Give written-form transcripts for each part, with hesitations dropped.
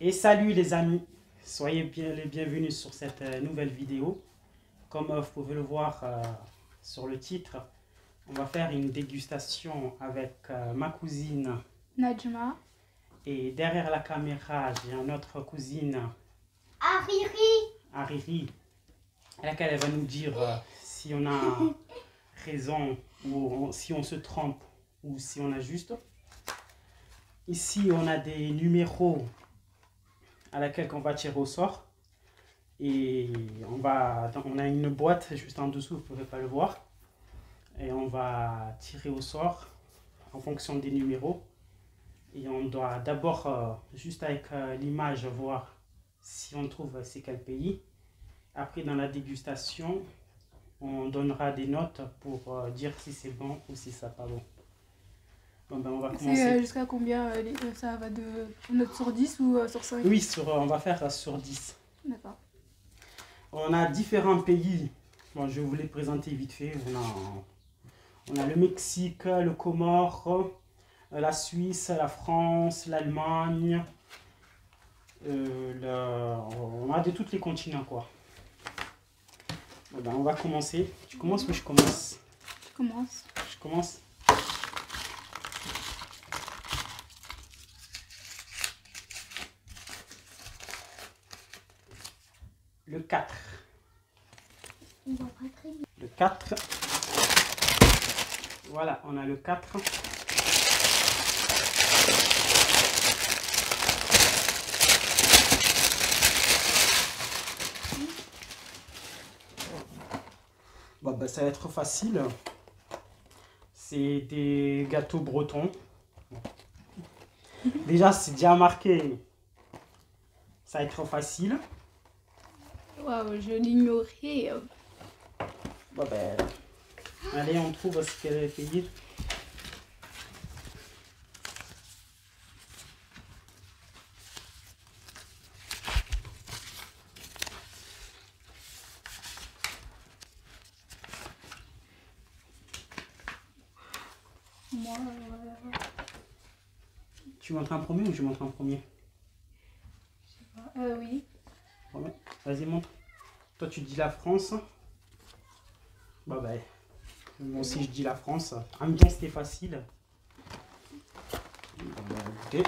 Et salut les amis, soyez les bienvenus sur cette nouvelle vidéo. Comme vous pouvez le voir sur le titre, on va faire une dégustation avec ma cousine Najma. Et derrière la caméra, j'ai une autre cousine, Hariri, à laquelle elle va nous dire si on a raison ou si on se trompe ou si on a juste. Ici, on a des numéros à laquelle on va tirer au sort. Et on a une boîte juste en dessous, vous ne pouvez pas le voir. Et on va tirer au sort en fonction des numéros. Et on doit d'abord, juste avec l'image, voir si on trouve c'est quel pays. Après, dans la dégustation, on donnera des notes pour dire si c'est bon ou si ça n'est pas bon. Bon, ben, on va commencer. C'est jusqu'à combien ça va de note sur 10 ou sur 5? Oui, on va faire sur 10. D'accord. On a différents pays. Bon, je vais vous les présenter vite fait. On a le Mexique, le Comore, la Suisse, la France, l'Allemagne. On a de tous les continents, quoi. Ben, on va commencer. Tu commences ou je commence? Je commence. Je commence. Le 4. Le 4. Voilà, on a le 4. Bon, ben, ça va être facile. C'est des gâteaux bretons. Déjà, c'est déjà marqué. Ça va être facile. Waouh, je l'ignorais. Bon, ben, allez, on trouve ce qu'elle a payé. Moi, Tu montres en premier ou je montre en premier? oui. Ouais. Vas-y, montre. Toi, tu dis la France. Bah, ben, moi aussi, je dis la France. En même temps, c'était facile. Okay.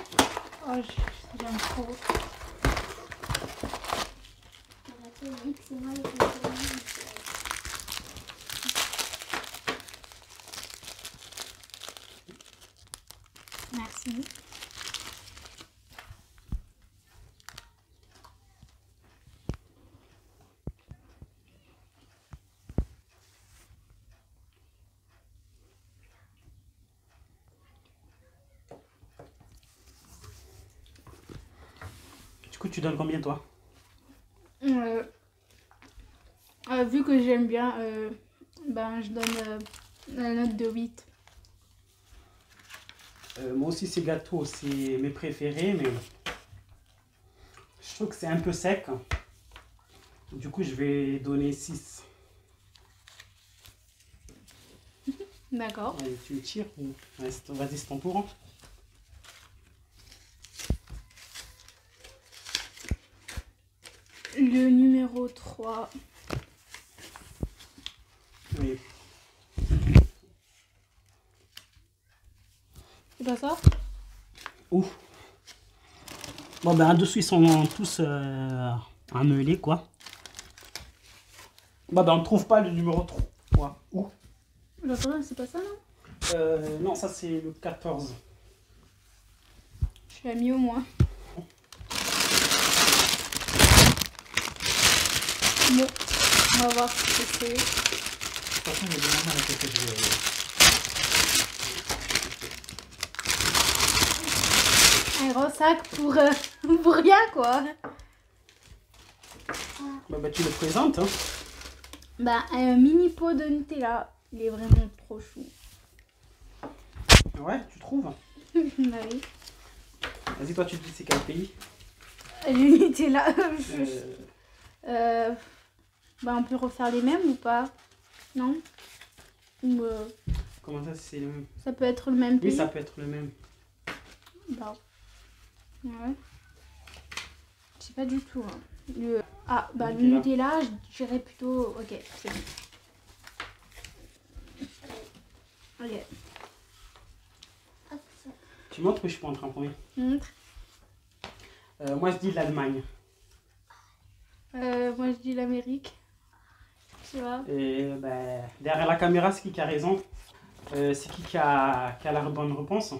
Oh, j'aime trop. Merci. Du coup, tu donnes combien, toi? Vu que j'aime bien, ben, je donne la note de 8. Moi aussi, ces gâteaux, c'est mes préférés, mais je trouve que c'est un peu sec. Du coup, je vais donner 6. D'accord. Allez, tu tires ou... Vas-y, c'est ton tour. Hein. Le numéro 3. Oui. C'est pas ça? Ouf. Bon, ben, en dessous, ils sont tous emmêlés, quoi. Bon, ben, on ne trouve pas le numéro 3. Où? C'est pas ça, non? Non, ça, c'est le 14. Je l'ai mis au moins. Bon, on va voir ce que c'est. De toute façon, il y a des moments avec lesquels je vais... Un gros sac pour rien, quoi. Bah, tu le présentes. Hein. Bah, un mini pot de Nutella. Il est vraiment trop chou. Ouais, tu trouves? Bah oui. Vas-y, toi, tu te dis c'est quel pays? Le Nutella. Bah, on peut refaire les mêmes ou pas? Non? Ou, Comment ça, c'est le même? ça peut être le même pays? Oui, ça peut être le même. Bah. Ouais. Je sais pas du tout. Hein. Le Nutella. Nutella, je dirais plutôt... Ok, c'est bon. Ok. Tu montres ou je peux entrer en premier? Montre. Moi, je dis l'Allemagne. Moi, je dis l'Amérique. Tu vois? Et ben, derrière la caméra, c'est qui a raison? C'est qui a la bonne réponse?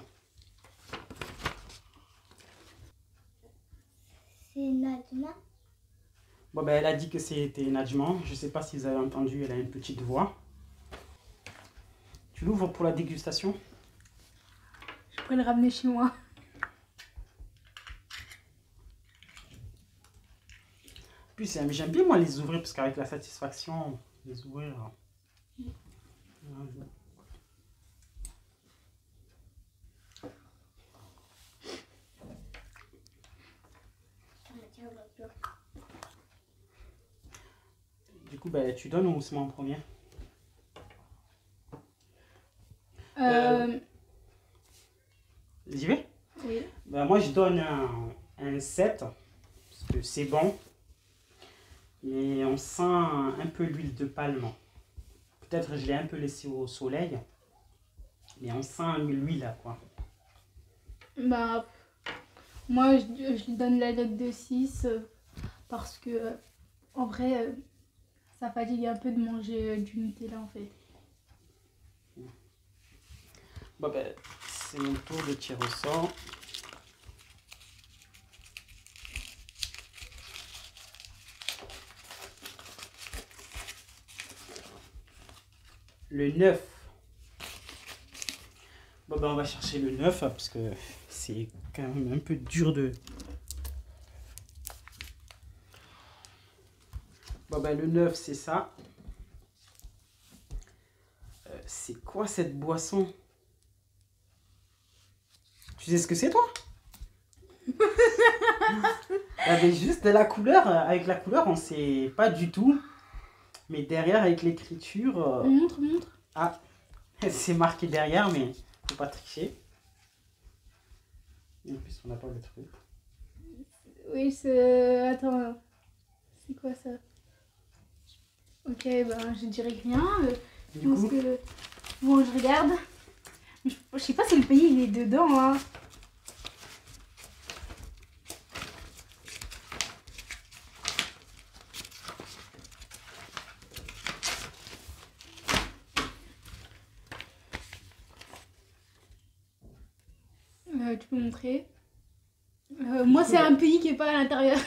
C'est Nadma. Bon, ben, elle a dit que c'était Najma. Je sais pas si vous avez entendu, elle a une petite voix. Tu l'ouvres pour la dégustation? Je pourrais le ramener chez moi. Puis j'aime bien moi les ouvrir parce qu'avec la satisfaction, les ouvrir. Du coup, ben, tu donnes ou c'est moi en premier? J'y vais? Oui. Ben, moi, je donne un 7 parce que c'est bon. Mais on sent un peu l'huile de palme. Peut-être je l'ai un peu laissé au soleil. Mais on sent l'huile là, quoi. Bah, moi, je lui donne la note de 6 parce que, en vrai, ça fatigue un peu de manger du Nutella, en fait. Bon, ben, c'est mon tour de tirer au sort. Le 9. Bon, ben, on va chercher le 9 parce que c'est quand même un peu dur de... Bon, ben, le 9, c'est ça. C'est quoi cette boisson? Tu sais ce que c'est, toi? Avec juste de la couleur, avec la couleur, on sait pas du tout. Mais derrière, avec l'écriture... Montre. Ah, c'est marqué derrière, mais faut pas tricher. Et en plus, on n'a pas le truc. Oui, c'est... Attends. C'est quoi ça? Ok, ben, je dirais rien. Je Du pense coup, que... Bon, je regarde. Je sais pas si le pays, il est dedans, hein. Tu peux montrer. Moi, c'est un pays qui est pas à l'intérieur.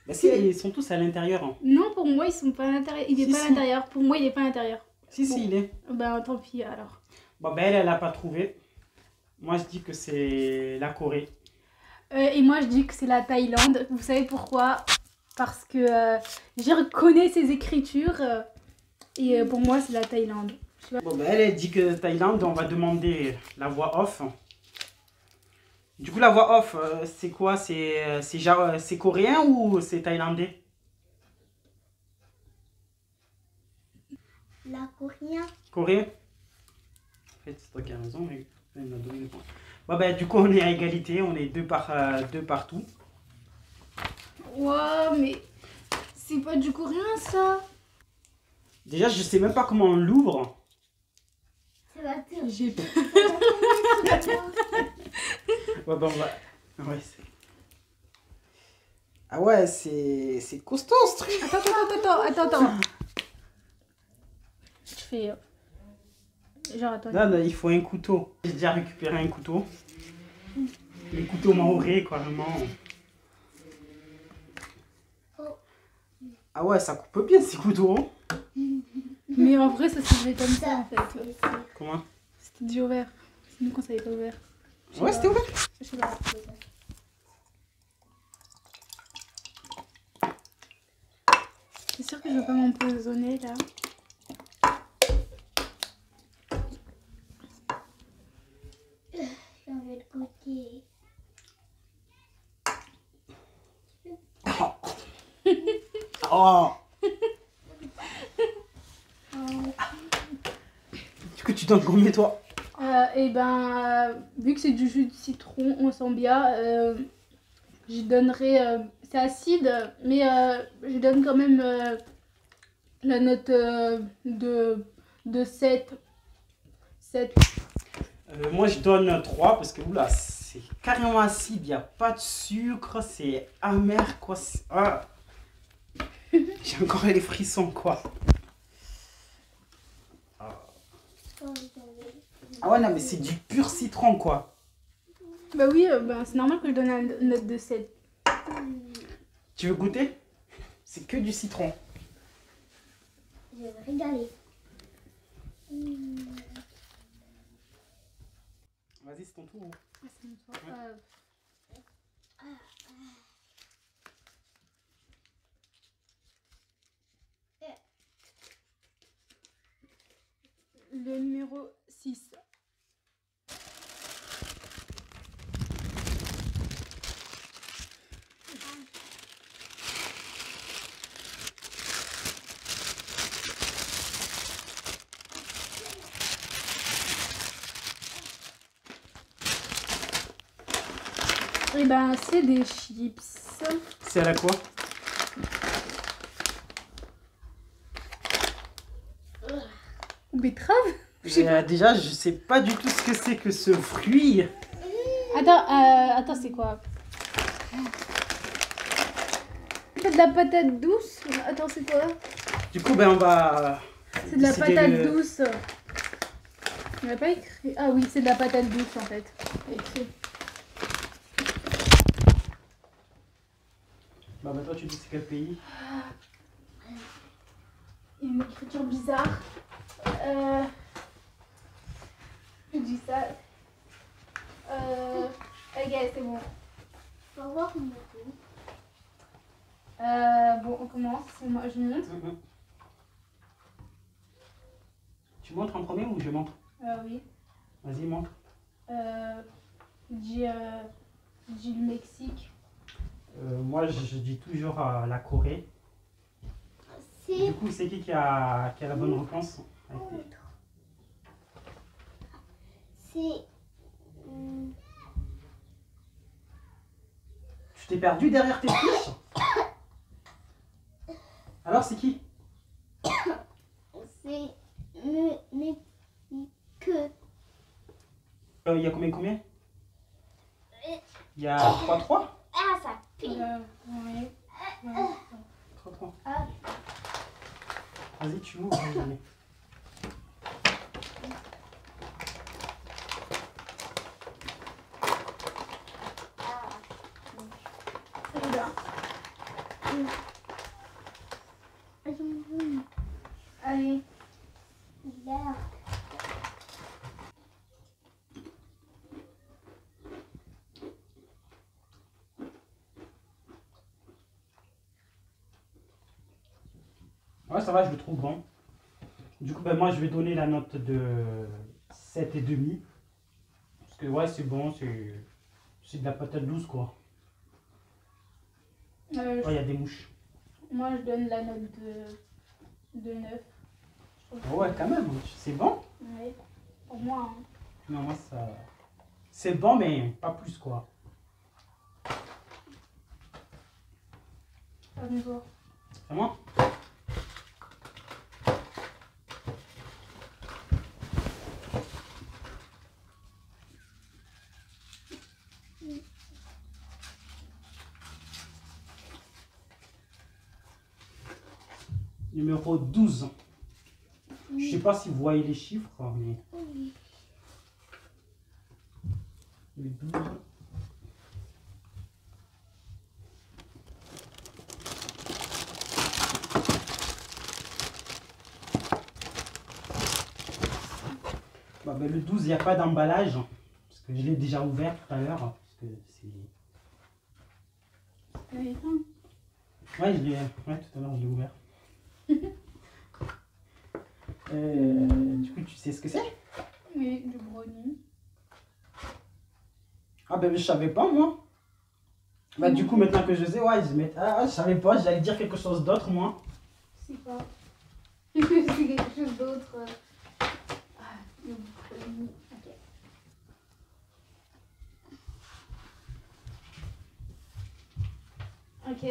bah si, ils sont tous à l'intérieur. Hein. Non, pour moi, ils sont pas à l'intérieur. Il est Si, pas à si. l'intérieur. Pour moi, il est pas à l'intérieur. Si, Bon. si, il est. Ben, tant pis, alors. Bon, ben elle a pas trouvé. Moi, je dis que c'est la Corée. Et moi, je dis que c'est la Thaïlande. Vous savez pourquoi? Parce que je reconnais ses écritures. Et pour moi, c'est la Thaïlande. Bon, ben elle dit que Thaïlande, on va demander la voix off. Du coup, la voix off, c'est quoi? C'est coréen ou c'est thaïlandais? La coréen. Coréen? En fait, c'est toi qui as raison, mais elle m'a donné le point. Bon, ben du coup, on est à égalité, on est deux partout. Wow, mais c'est pas du coréen, ça. Déjà, je sais même pas comment on l'ouvre. C'est la terre. J'ai peur. Ouais, ben, on va... Ouais, ah ouais, c'est costaud ce truc. Attends. Je fais... Genre, attends. Non, il faut un couteau. J'ai déjà récupéré un couteau. Les couteaux maoris, quoi, vraiment. Ah ouais, ça coupe bien ces couteaux. Mais en vrai, ça serait comme ça, en fait. Comment? C'était déjà ouvert. Sinon, quand ça n'est pas ouvert. Ouais, c'était ouvert. Je sais pas. C'est sûr que je veux pas m'empoisonner, là. J'ai envie de goûter. Oh. Du coup, tu donnes combien, toi? Et ben, vu que c'est du jus de citron, on sent bien, je donnerais c'est acide, mais je donne quand même la note de 7. 7. Moi, je donne 3 parce que oula, c'est carrément acide. Il n'y a pas de sucre. C'est amer, quoi. Ah. J'ai encore les frissons, quoi. Ah ouais, non, mais c'est du pur citron, quoi. Bah oui, c'est normal que je donne une note de 7. Tu veux goûter? C'est que du citron. Je vais me régaler. Vas-y, c'est ton tour. Ah, c'est une fois. Le numéro 6. Et ben c'est des chips. C'est à la quoi? Betterave? Déjà, je sais pas du tout ce que c'est que ce fruit. Attends, c'est quoi? C'est de la patate douce? Attends, c'est quoi? Du coup, ben on va... C'est de la décider patate douce. Il n'y a pas écrit. Ah oui, c'est de la patate douce en fait. Écrit. Bah, toi, tu dis c'est quel pays? Il y a une écriture bizarre. Je dis ça. Ok, c'est bon. On va voir mon tour. Bon, on commence. Moi, je monte. Tu montres en premier ou je montre? Oui. Vas-y, montre. Dis le Mexique. Moi, je dis toujours la Corée. C'est Du coup, c'est qui a la bonne réponse? c'est Tu t'es perdu derrière tes fiches? Alors, c'est qui? c'est mais que Il y a combien? Il y a 3-3? ah ça pique. Oui. 3-3. Ah. Vas-y, tu ouvres. Allez. Allez. Là. Ouais, ça va, je le trouve bon. Du coup, ben, moi, je vais donner la note de 7,5. Parce que, ouais, c'est bon, c'est de la patate douce, quoi. Ouais, il y a des mouches. Moi, je donne la note de 9. Oh, ouais, quand même, c'est bon. Oui. Pour moi, hein. Non, moi, ça... C'est bon, mais pas plus, quoi. À mon tour. C'est moi? Numéro 12. Je sais pas si vous voyez les chiffres, mais... Le 12. Bah, le 12, il n'y a pas d'emballage. Parce que je l'ai déjà ouvert tout à l'heure. Parce que c'est... Allez, Ouais, tout à l'heure, je l'ai ouvert. Du coup, tu sais ce que c'est? oui, du brownie. Ah ben, je savais pas, moi. Bah, du coup, maintenant que je sais, ouais, je savais pas, j'allais dire quelque chose d'autre, moi. C'est pas. C'est quelque chose d'autre. Le brownie. Ok. Ok. Ok.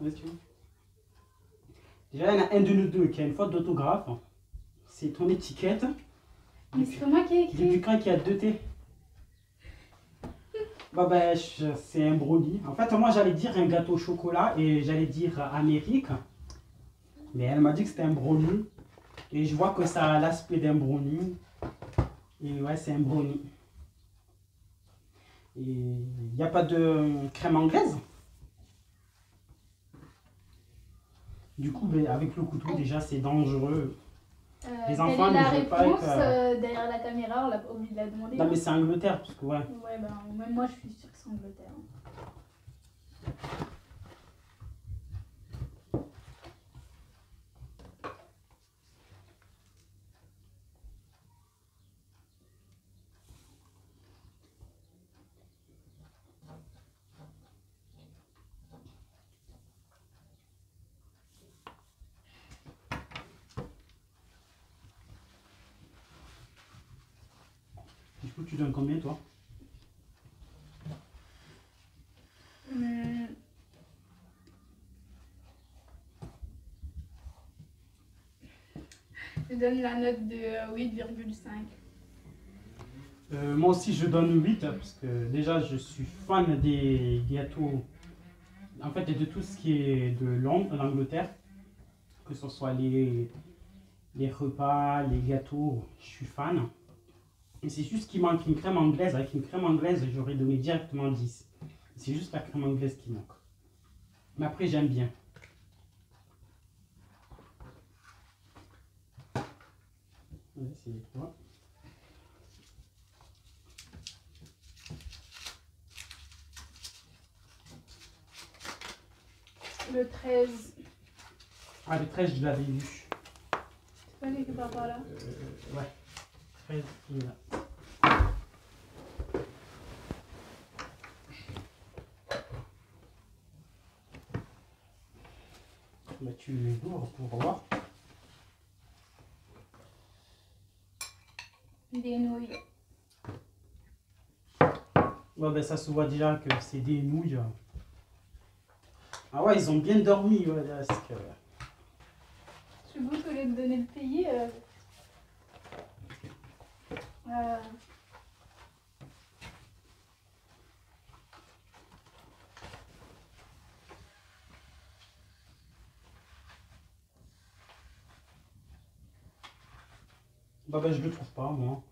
Ouais, tu vois. Déjà, il y en a un de nous deux qui a une faute d'orthographe. C'est ton étiquette. Mais c'est pas moi qui ai Depuis écrit. quand qu'il y a deux T? Bah ben, c'est un brownie. En fait, moi j'allais dire un gâteau au chocolat et j'allais dire Amérique. Mais elle m'a dit que c'était un brownie. Et je vois que ça a l'aspect d'un brownie. Et ouais, c'est un brownie. Et il n'y a pas de crème anglaise. Du coup, ben, avec le couteau, déjà, c'est dangereux. Les enfants, quelle est la ne jouent pas réponse avec, derrière la caméra? On l'a pas oublié de la demander. Non, hein. mais c'est Angleterre, parce que ouais. Ouais, ben même moi je suis sûre que c'est Angleterre. Du coup, tu donnes combien, toi? Hum. Je donne la note de 8,5. Moi aussi, je donne 8 parce que déjà, je suis fan des gâteaux. En fait, de tout ce qui est de Londres, l'Angleterre. Que ce soit les repas, les gâteaux, je suis fan. Et c'est juste qu'il manque une crème anglaise. Avec une crème anglaise, j'aurais donné directement 10. C'est juste la crème anglaise qui manque. Mais après, j'aime bien. Ouais, c'est toi. Le 13. Ah, le 13, je l'avais lu. C'est pas quelque part par là. Ouais. 13, il est là. Bah, tu l'ouvres pour voir. Des nouilles. Ouais, ben, ça se voit déjà que c'est des nouilles. Ah ouais, ils ont bien dormi. Ouais, là, parce que... Je goûte au lieu de donner le pays. Bah, ben, je le trouve pas, moi.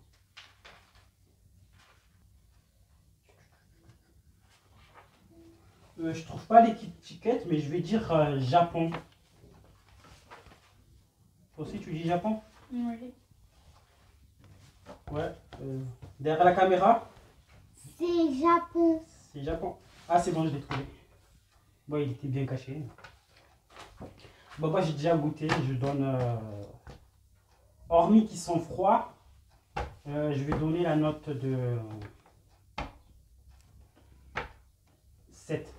Je trouve pas l'étiquette, mais je vais dire Japon. Toi aussi, tu dis Japon? Oui. Ouais. Derrière la caméra, C'est Japon. c'est Japon. Ah, c'est bon, je l'ai trouvé. Bon, il était bien caché. Bon, moi, j'ai déjà goûté. Je donne... hormis qu'ils sont froids, je vais donner la note de 7.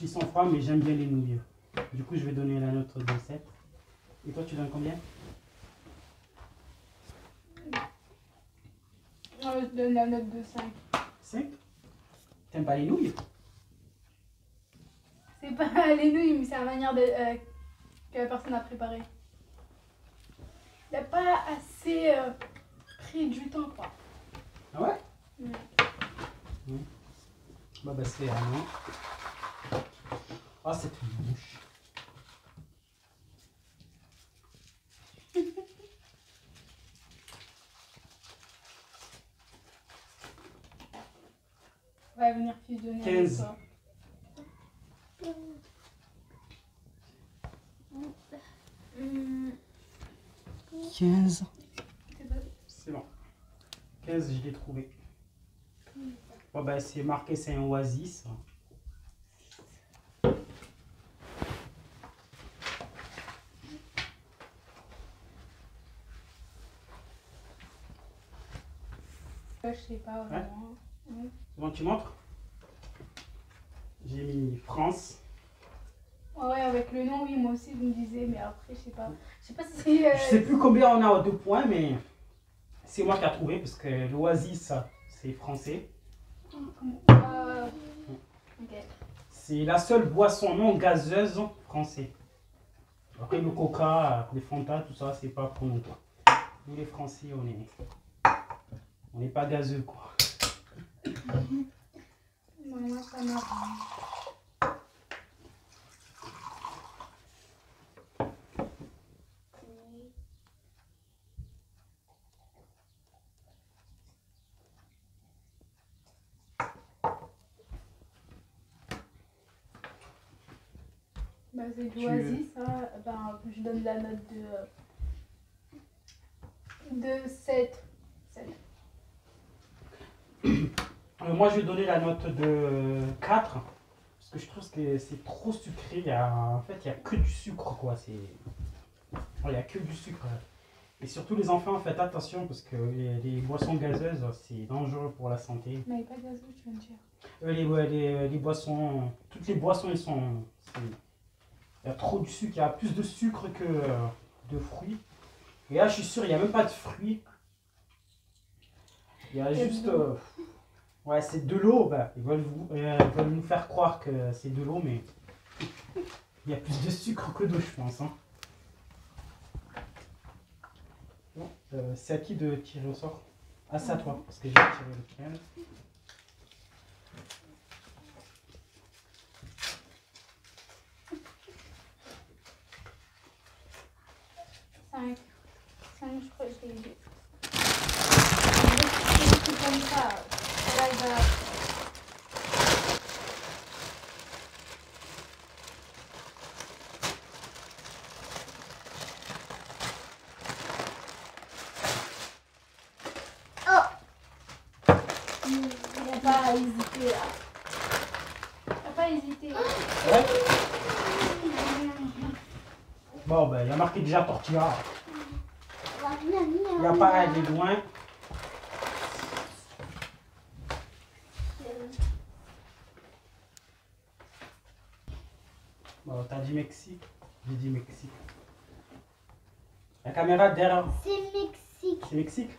Ils sont froids, mais j'aime bien les nouilles. Du coup, je vais donner la note de 7. Et toi, tu donnes combien? Je donne la note de 5. 5? T'aimes pas les nouilles? C'est pas les nouilles, mais c'est la manière que la personne a préparé. Il n'a pas assez pris du temps, quoi. Ah ouais? Mm. Bah, c'est à moi. Ah, c'est une mouche. On va venir fusionner 15. avec toi. 15. C'est bon. C'est bon. 15, je l'ai trouvé. Bon, bah, c'est marqué, c'est un oasis. je sais pas vraiment. Ouais. Comment tu montres? J'ai mis France. Ouais, avec le nom, oui, moi aussi, je me disais, mais après, je sais pas. Je sais pas si. Je sais plus combien on a aux 2 points, mais c'est moi qui ai trouvé parce que l'Oasis, c'est français. Ok. C'est la seule boisson non gazeuse française. Après le Coca, les Fanta, tout ça, c'est pas pour nous quoi. Nous les Français, on n'est pas gazeux quoi. Moi, ça m'a. Bah, c'est du Oasis, ça. Ben, je donne la note de 7. 7. Moi je vais donner la note de 4 parce que je trouve que c'est trop sucré. En fait, il n'y a que du sucre quoi. Il n'y a que du sucre. Et surtout les enfants, faites attention parce que les boissons gazeuses, c'est dangereux pour la santé. Mais pas gazeux, tu veux me dire. Les boissons, toutes les boissons, il y a trop de sucre, il y a plus de sucre que de fruits. Et là, je suis sûr, il n'y a même pas de fruits. Il y a juste... ouais, c'est de l'eau. Bah, ils veulent nous faire croire que c'est de l'eau, mais il y a plus de sucre que d'eau, je pense. Hein. Bon, c'est à qui de tirer au sort? Ah, c'est à toi, parce que j'ai tiré le tien. Cinq, je crois que je l'ai dit. C'est comme ça. Ça va. Il n'y a pas à hésiter là. Il n'y a pas à hésiter. Ouais. Bon, ben, il y a marqué déjà tortilla. Il n'y a pas à aller loin. Bon, t'as dit Mexique. J'ai dit Mexique. La caméra derrière. C'est Mexique. C'est Mexique?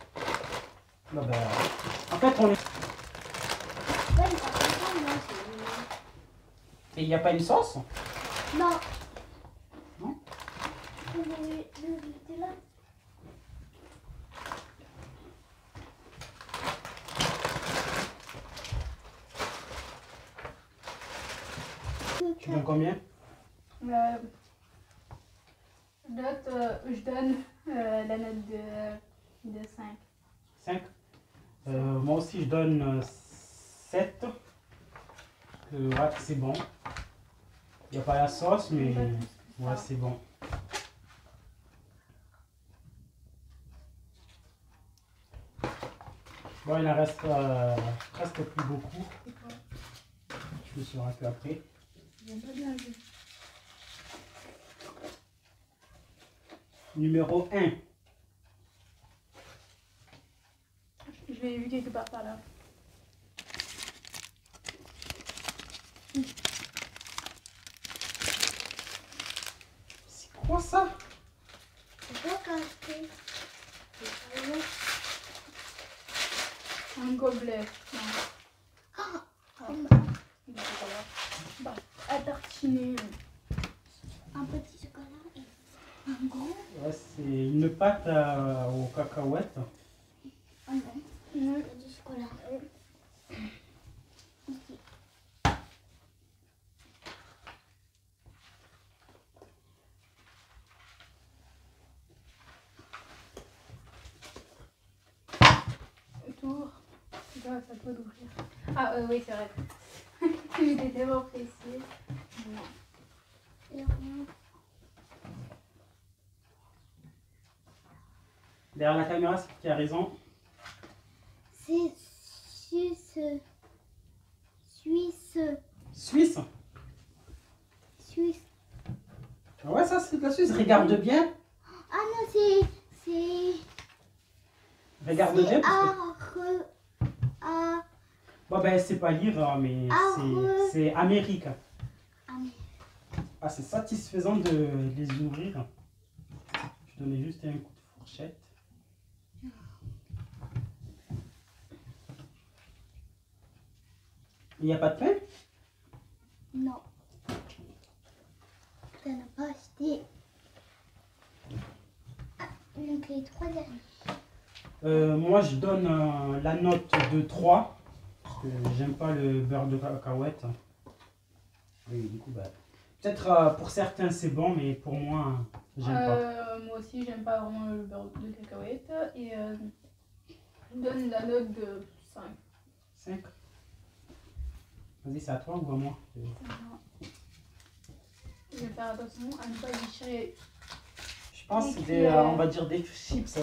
Non, ben, en fait, on est. Ouais, mais ça ressemble, là, Et il n'y a pas une sauce? Non. Non? T'es là. Tu donnes combien? Je donne la note de 5. 5? Moi aussi, je donne 7. Ouais, c'est bon. Il n'y a pas la sauce, mais ouais, c'est bon. Bon, il en reste presque plus beaucoup. Je me saurai que après. Numéro 1. Je l'ai vu quelque part par là. C'est quoi ça? C'est pas cassé. Un gobelet. Non. Bah, à tartiner. Un petit chocolat et un gros. Ouais, c'est une pâte aux cacahuètes. Oh non. Il y a du chocolat. Ici. Tour. Ça peut d'ouvrir. Ah oui, c'est vrai. J'étais tellement pressée. Et rien. Derrière la caméra, c'est qui a raison. C'est Suisse. Suisse. Suisse. Suisse. Ouais, ça c'est de la Suisse. Regarde bien. Ah non, c'est. Regarde bien. Parce que... A. Bon, ben, c'est pas lire, hein, mais c'est Amérique. Ah, c'est satisfaisant de les ouvrir. Je donnais juste un coup de fourchette. Il n'y a pas de pain? Non. Tu n'as pas acheté. Ah, donc les 3 derniers. Moi, je donne la note de 3. Parce que j'aime pas le beurre de cacahuète. Oui, du coup, bah, peut-être pour certains c'est bon, mais pour moi, j'aime pas. Moi aussi, j'aime pas vraiment le beurre de cacahuète. Et je donne la note de 5. 5. Vas-y, c'est à toi ou à moi? Je vais faire attention à ne pas déchirer. Je pense que c'est des, on va dire des chips.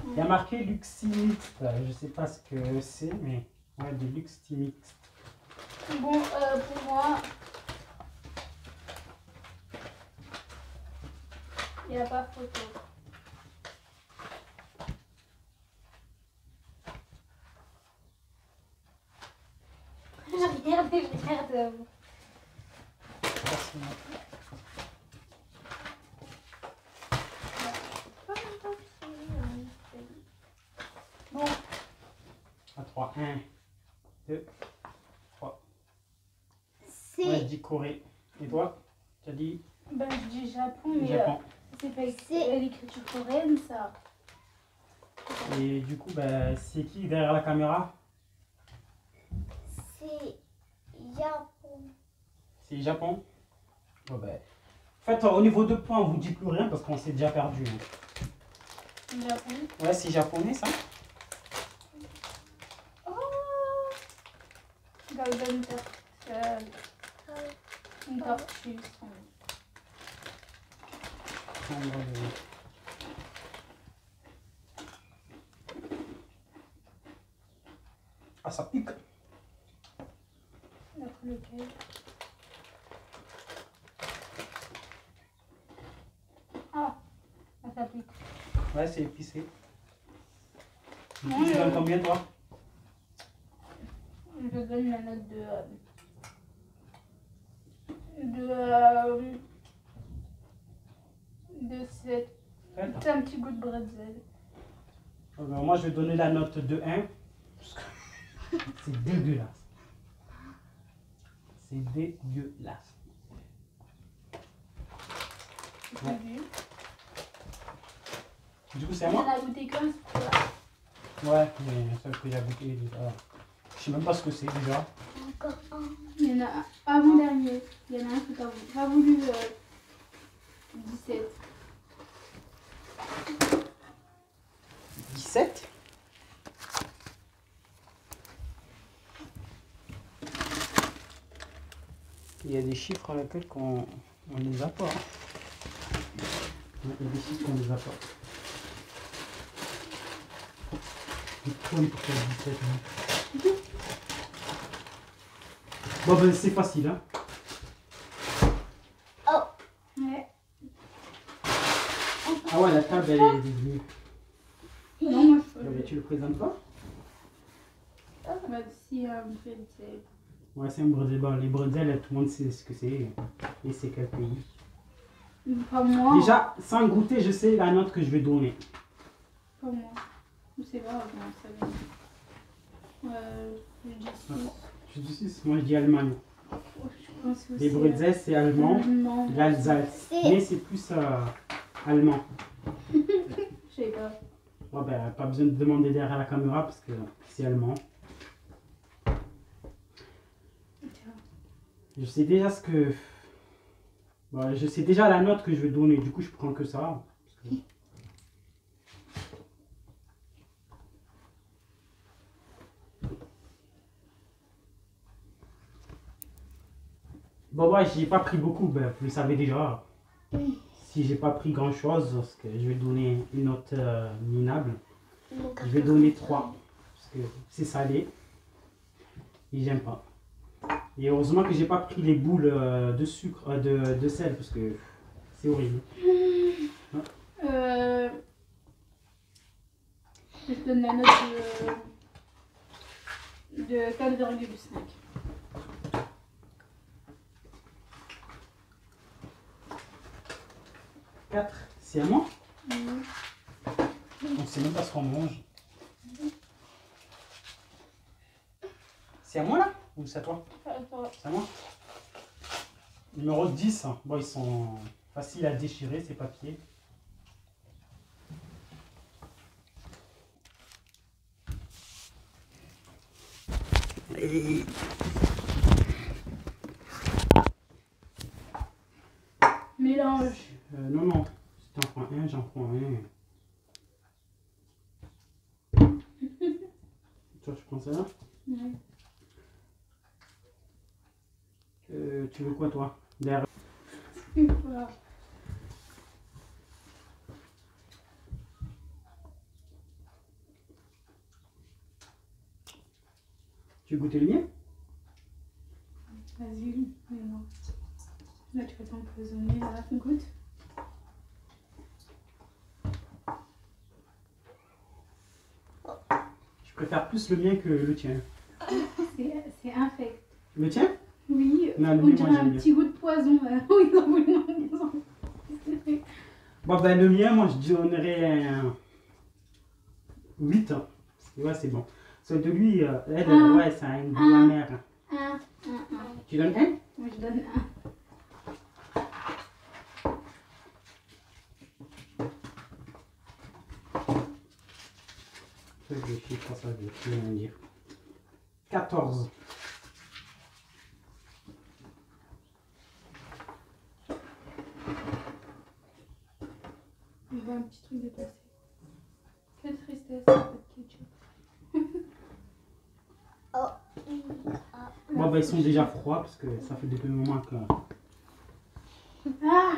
Il y a marqué Luximix. Je sais pas ce que c'est, mais ouais, des Luximix. Bon, pour moi, il n'y a pas photo. Je regarde. Bon, À 3. 1, 2, 3. C'est. Ouais, je dis Corée. Et toi? Tu as dit ben, je dis Japon, mais Japon. c'est pas l'écriture coréenne, ça. Et du coup, bah, c'est qui derrière la caméra? C'est Japon. C'est Japon. Bon, bah, en fait, au niveau de points, on vous dit plus rien parce qu'on s'est déjà perdu. Hein. Japon. Ouais, c'est japonais ça. Oh, Golden Tortue. Ah, ça pique. D'après lequel? Ah, ça pique. Ouais, c'est épicé. Du Non, coup, tu donnes combien toi? Je donne la note de 7. C'est un petit goût de bretzel. Alors, moi, je vais donner la note de 1. Parce que c'est dégueulasse. C'est dégueulasse. Ouais. Du coup, c'est à On moi? en a goûté qu'un, c'est pour là. Ouais, mais celle que j'ai goûté déjà. Je sais même pas ce que c'est déjà. Encore un. Il y en a un avant-dernier. Il y en a un qui t'a pas voulu 17. 17. Il y a des chiffres à laquelle on les a pas. Hein. Il y a des chiffres qu'on les a pas. Pourquoi pour faire 17 hein. Bon ben c'est facile hein. Oh. Ouais. Ah ouais la table elle est devenue. Non, moi je Mais tu le présentes pas? Bah, si, bretzel. Ouais c'est un bretzel. Bon, les bretzels tout le monde sait ce que c'est. Et c'est quel pays? Pas moi. Déjà sans goûter je sais la note que je vais donner. Pas moi. C'est pas grave, ça va. Je dis 6. Je dis 6, moi je dis Allemagne. Je pense aussi. Les bretzels c'est allemand. Allemand. L'Alsace. Mais c'est plus allemand. Je sais pas. Ouais, ben, pas besoin de demander derrière la caméra parce que c'est allemand. Je sais déjà ce que. Bon, je sais déjà la note que je vais donner, du coup je prends que ça. Parce que... Bon, ouais, j'ai pas pris beaucoup, ben, vous le savez déjà. Si j'ai pas pris grand chose, parce que je vais donner une note minable, je vais donner 3. Parce que c'est salé. Et j'aime pas. Et heureusement que j'ai pas pris les boules de sucre, de sel, parce que c'est horrible. Je donne la note de 4,5. 4. C'est à moi? Mhm. On sait même pas ce qu'on mange. C'est à moi là? Ou c'est à toi? C'est à moi? Numéro 10. Bon, ils sont faciles à déchirer ces papiers. Et... Mélange. non, non. Si tu en prends un, j'en prends un. Toi, tu prends ça là? Mhm. Tu veux quoi, toi? Derrière. Voilà. Tu veux goûter le mien? Vas-y, mais non. Là, tu vas t'empoisonner, là, goûte. Je préfère plus le mien que le tien. C'est infect. Le tien? Oui, Non, le on mien, dirait moi, un j'aime petit goût de poison. Oui, non, oui, non, non. Bon, ben le mien, moi, je donnerais un 8. Ouais, c'est bon. Celui de lui, elle, Ah. ouais, ça a une goût amer. Un. Tu donnes un? Moi, je donne un. Je chiffre ça, je vais rien dire. 14. Il va un petit truc déplacé. Quelle tristesse, pas de ketchup. Bon, ben ils sont déjà froids parce que ça fait depuis un moment que. Ah!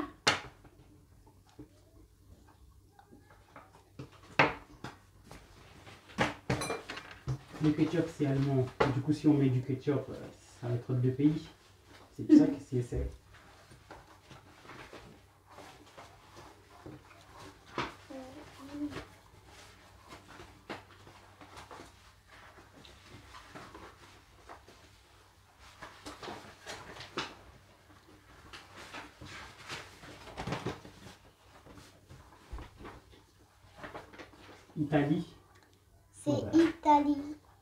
Le ketchup, c'est allemand. Du coup, si on met du ketchup, ça va être de pays. C'est pour ça que c'est. Italie. C'est Voilà. Italie.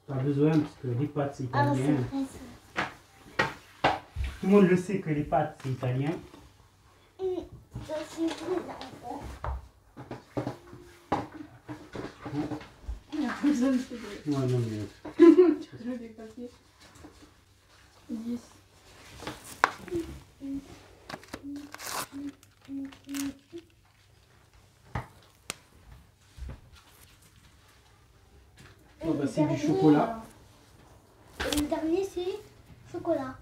Pas besoin parce que les pâtes c'est Ah, c'est italien. vrai ça. Tout le monde le sait que les pâtes c'est italien. Ça, c'est vrai, là. Il y a besoin de se dire. Ouais, non, mais. Tu veux des papiers? 10. Oh, bah, c'est du chocolat. Et le dernier, c'est chocolat.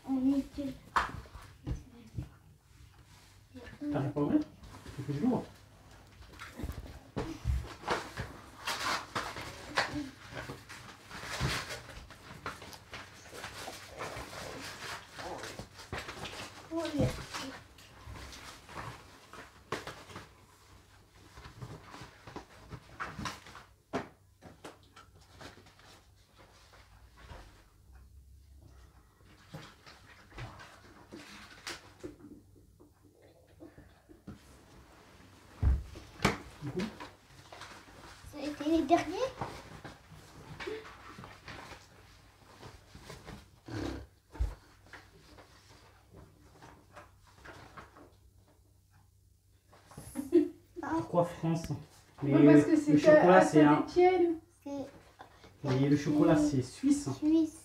On est deux. T'arrives pas à ouvrir? C'est que je l'ouvre. Oui. C'était les derniers? Pourquoi France? Mais Ouais, parce que c'est le chocolat à c'est un. Saint-Étienne. C'est Et le chocolat c'est suisse. Suisse.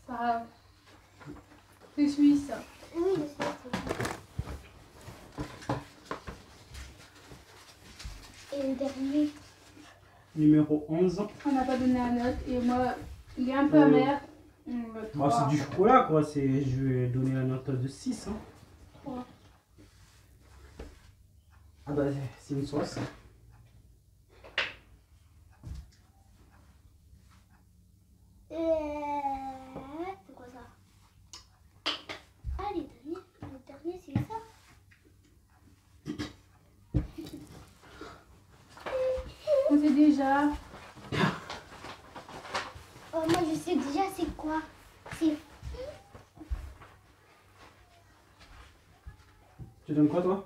Ça. C'est suisse. Oui, je sais. Et le dernier? Numéro 11. On n'a pas donné la note et moi, il est un peu amer. Bah, c'est du chocolat quoi. Je vais donner la note de 6. Hein. 3. Ah bah c'est une sauce. C'est quoi ça? Ah, les derniers, c'est ça? On sait déjà. sais déjà c'est quoi. C'est Tu donnes quoi, toi?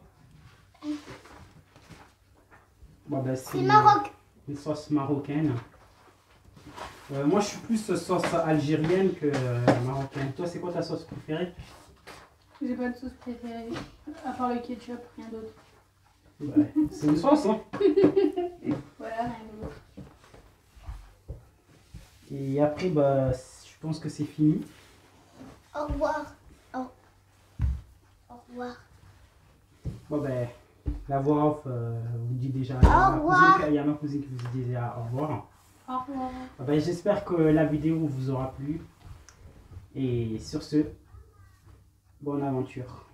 Bon, ben, c'est Maroc. une sauce marocaine. Moi, je suis plus sauce algérienne que marocaine. Toi, c'est quoi ta sauce préférée? J'ai pas de sauce préférée. À part le ketchup, rien d'autre. Ouais, c'est une sauce, hein? Voilà, rien d'autre. Et après, bah, je pense que c'est fini. Au revoir. Au revoir. Bon, ben, la voix off vous dit déjà. Au revoir. Il y a ma cousine qui vous dit déjà au revoir. Au revoir. Ben, j'espère que la vidéo vous aura plu. Et sur ce, bonne aventure.